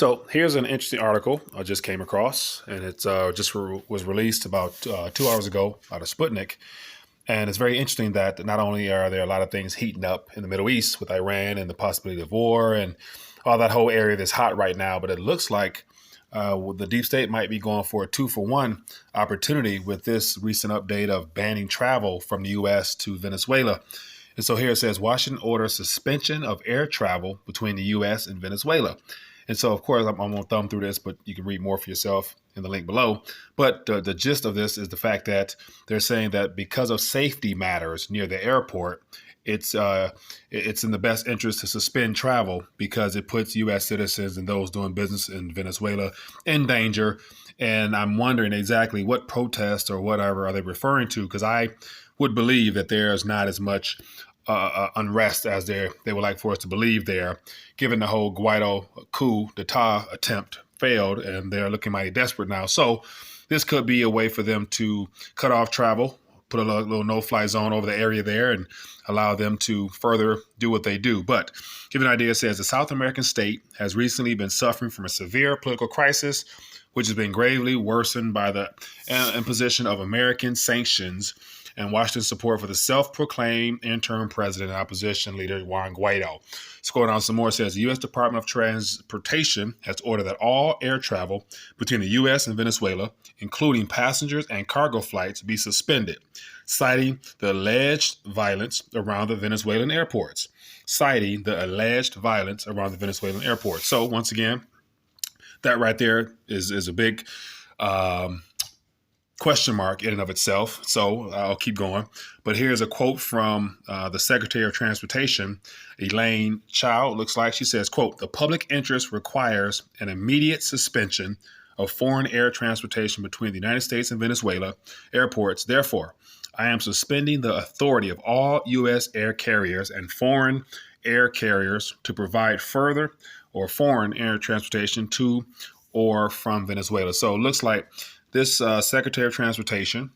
So here's an interesting article I just came across, and it was released about 2 hours ago out of Sputnik. And it's very interesting that not only are there a lot of things heating up in the Middle East with Iran and the possibility of war and all that whole area that's hot right now, but it looks like the deep state might be going for a 2-for-1 opportunity with this recent update of banning travel from the U.S. to Venezuela. And so here it says Washington orders suspension of air travel between the U.S. and Venezuela. And so, of course, I'm going to thumb through this, but you can read more for yourself in the link below. But the gist of this is the fact that they're saying that because of safety matters near the airport, it's in the best interest to suspend travel because it puts U.S. citizens and those doing business in Venezuela in danger. And I'm wondering exactly what protest or whatever are they referring to, because I would believe that there's not as much unrest as they would like for us to believe there, given the whole Guaido coup d'etat attempt failed and they're looking mighty desperate now. So this could be a way for them to cut off travel, put a little no-fly zone over the area there and allow them to further do what they do. But give you an idea, it says the South American state has recently been suffering from a severe political crisis, which has been gravely worsened by the imposition of American sanctions and Washington's support for the self-proclaimed interim president and opposition leader Juan Guaido. Scrolling down some more, it says the U.S. Department of Transportation has ordered that all air travel between the U.S. and Venezuela, including passengers and cargo flights, be suspended, citing the alleged violence around the Venezuelan airports. So once again, that right there is a big question mark in and of itself. So I'll keep going. But here's a quote from the Secretary of Transportation, Elaine Chao, it looks like. She says, quote, "The public interest requires an immediate suspension of foreign air transportation between the United States and Venezuela airports. Therefore, I am suspending the authority of all U.S. air carriers and foreign air carriers to provide further or foreign air transportation to or from Venezuela." So it looks like this Secretary of Transportation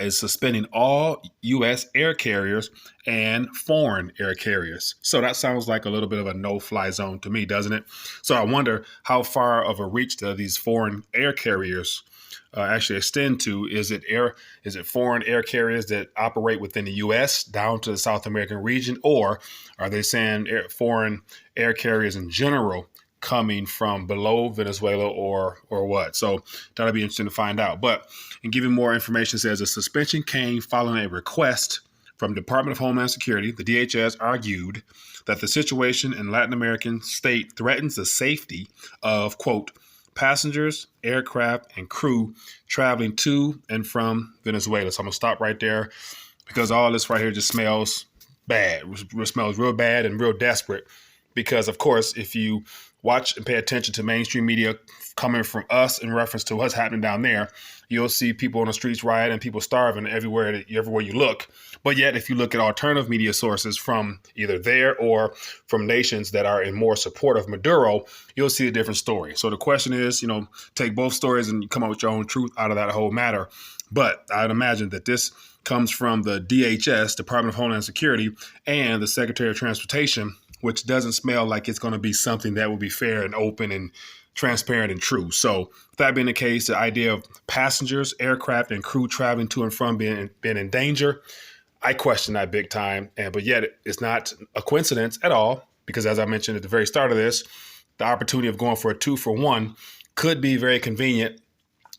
is suspending all U.S. air carriers and foreign air carriers. So that sounds like a little bit of a no-fly zone to me, doesn't it? So I wonder how far of a reach do these foreign air carriers actually extend to. Is it foreign air carriers that operate within the U.S. down to the South American region, or are they saying foreign air carriers in general coming from below Venezuela or what? So that'll be interesting to find out. But in giving more information, it says the suspension came following a request from the Department of Homeland Security. The DHS argued that the situation in Latin American state threatens the safety of, quote, passengers, aircraft, and crew traveling to and from Venezuela. So I'm going to stop right there because all this right here just smells bad. It smells real bad and real desperate because, of course, if you watch and pay attention to mainstream media coming from us in reference to what's happening down there, you'll see people on the streets rioting and people starving everywhere you look. But yet, if you look at alternative media sources from either there or from nations that are in more support of Maduro, you'll see a different story. So the question is, take both stories and come up with your own truth out of that whole matter. But I'd imagine that this comes from the DHS, Department of Homeland Security, and the Secretary of Transportation, which doesn't smell like it's going to be something that will be fair and open and transparent and true. So that being the case, the idea of passengers, aircraft, and crew traveling to and from being in danger, I question that big time. But yet it's not a coincidence at all, because as I mentioned at the very start of this, the opportunity of going for a 2-for-1 could be very convenient,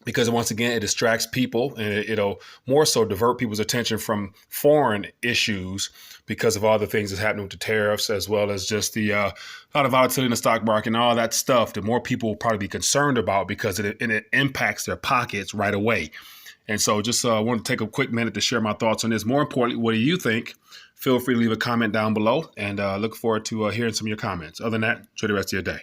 because once again, it distracts people and it'll more so divert people's attention from foreign issues because of all the things that's happening with the tariffs, as well as just the lot of volatility in the stock market and all that stuff that more people will probably be concerned about because it impacts their pockets right away. And so just want to take a quick minute to share my thoughts on this. More importantly, what do you think? Feel free to leave a comment down below and look forward to hearing some of your comments. Other than that, enjoy the rest of your day.